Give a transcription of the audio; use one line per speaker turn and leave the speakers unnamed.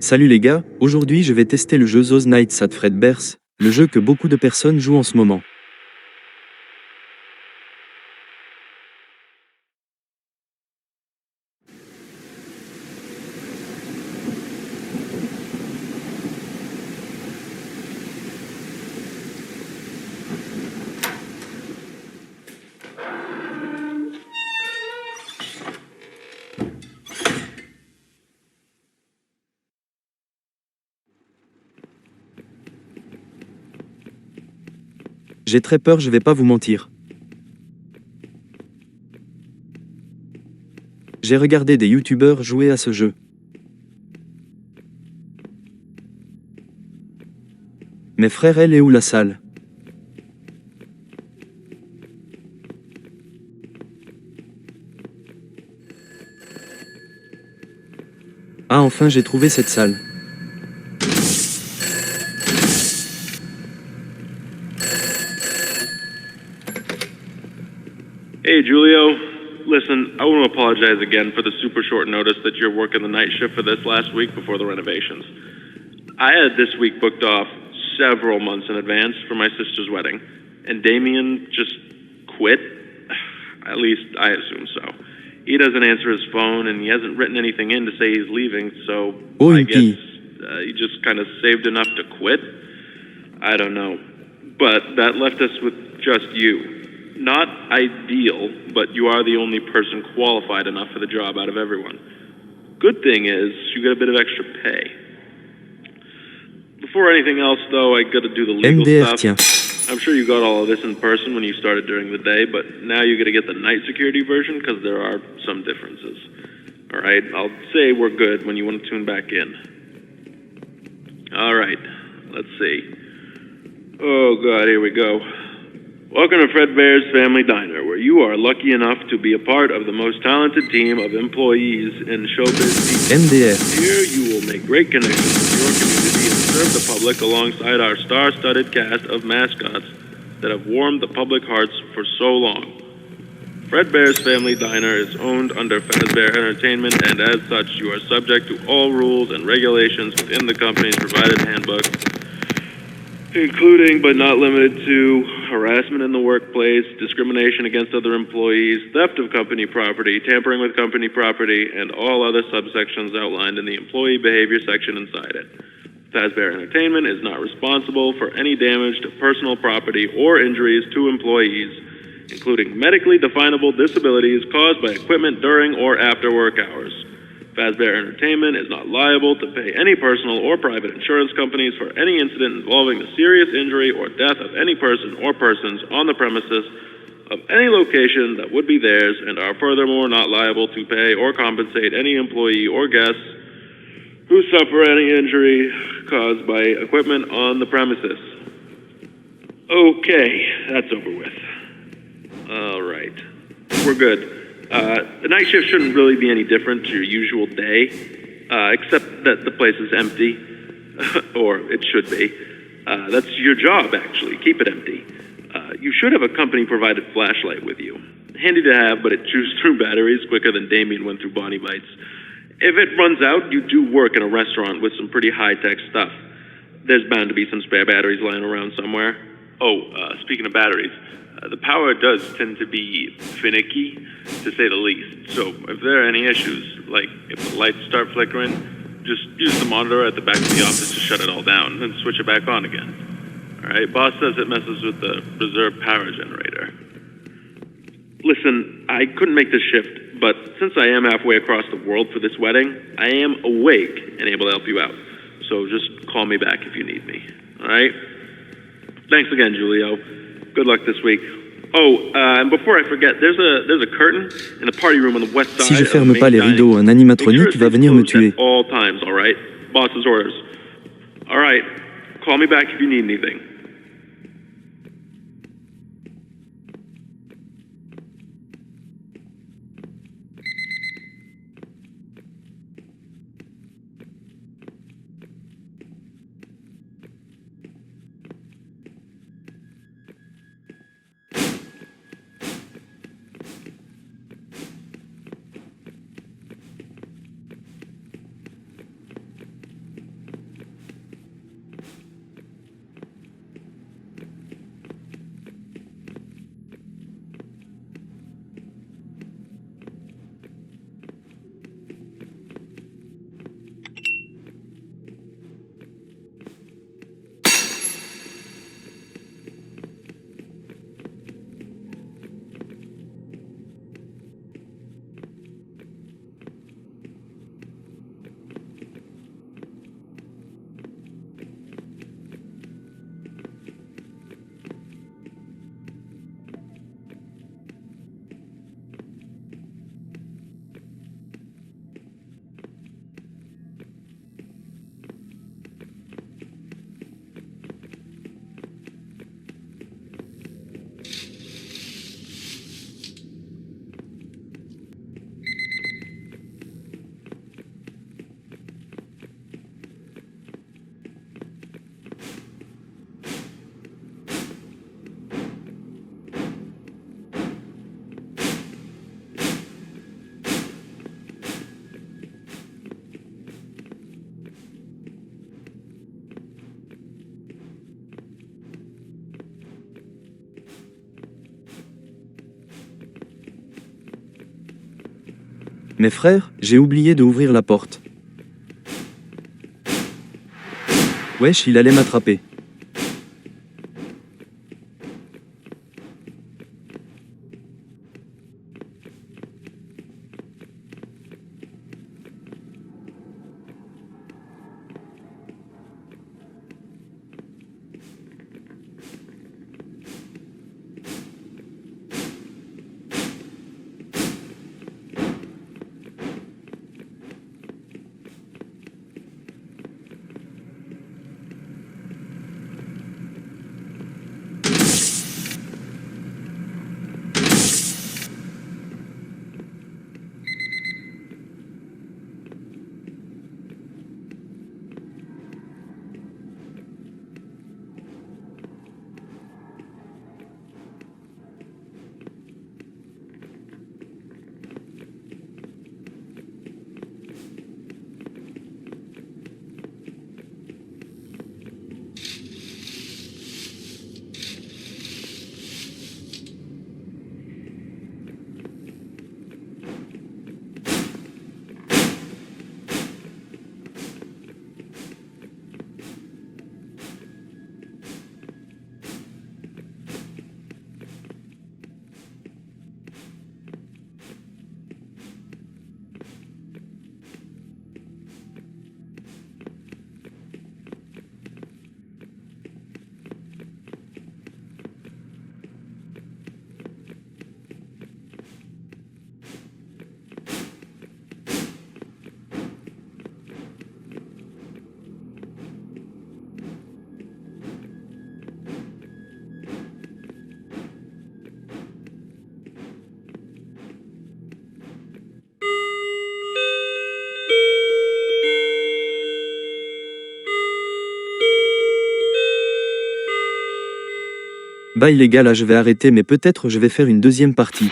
Salut les gars, aujourd'hui je vais tester le jeu Those Nights at Fredbears, le jeu que beaucoup de personnes jouent en ce moment. J'ai très peur, je vais pas vous mentir. J'ai regardé des youtubeurs jouer à ce jeu. Mais frère, elle est où la salle? Ah, enfin j'ai trouvé cette salle.
Hey, Julio. Listen, I want to apologize again for the super short notice that you're working the night shift for this last week before the renovations. I had this week booked off several months in advance for my sister's wedding, and Damien just quit. At least I assume so. He doesn't answer his phone, and he hasn't written anything in to say he's leaving, so I guess he just kind of saved enough to quit. I don't know. But that left us with just you. Not ideal, but you are the only person qualified enough for the job out of everyone. Good thing is, you get a bit of extra pay. Before anything else, though, I gotta do the legal
MDR,
stuff.
tiens.
I'm sure you got all of this in person when you started during the day, but now you gotta get the night security version because there are some differences. Alright, I'll say we're good when you want to tune back in. Alright, let's see. Oh god, here we go. Welcome to Fredbears Family Diner, where you are lucky enough to be a part of the most talented team of employees in showbiz.
MDR.
Here you will make great connections with your community and serve the public alongside our star-studded cast of mascots that have warmed the public hearts for so long. Fredbears Family Diner is owned under Fazbear Entertainment, and as such, you are subject to all rules and regulations within the company's provided handbook, including but not limited to harassment in the workplace, discrimination against other employees, theft of company property, tampering with company property, and all other subsections outlined in the employee behavior section inside it. Fazbear Entertainment is not responsible for any damage to personal property or injuries to employees, including medically definable disabilities caused by equipment during or after work hours. Fazbear Entertainment is not liable to pay any personal or private insurance companies for any incident involving the serious injury or death of any person or persons on the premises of any location that would be theirs, and are furthermore not liable to pay or compensate any employee or guests who suffer any injury caused by equipment on the premises. Okay, that's over with. All right, we're good. The night shift shouldn't really be any different to your usual day, except that the place is empty, or it should be. That's your job, actually. Keep it empty. You should have a company-provided flashlight with you. Handy to have, but it chews through batteries quicker than Damien went through Bonnie Bites. If it runs out, you do work in a restaurant with some pretty high-tech stuff. There's bound to be some spare batteries lying around somewhere. Oh, speaking of batteries, the power does tend to be finicky, to say the least. So if there are any issues, like if the lights start flickering, just use the monitor at the back of the office to shut it all down, then switch it back on again. All right, boss says it messes with the reserve power generator. Listen, I couldn't make this shift, but since I am halfway across the world for this wedding, I am awake and able to help you out. So just call me back if you need me. All right? Thanks again, Julio. Good luck this week. Oh, and before I forget, there's a curtain in the party room on the west side.
Si je ferme pas les rideaux, un animatronique va venir me tuer.
All times, all right? Boss's orders. All right. Call me back if you need anything.
Mais frère, j'ai oublié de ouvrir la porte. Wesh, il allait m'attraper. Bah les gars, là je vais arrêter, mais peut-être je vais faire une deuxième partie.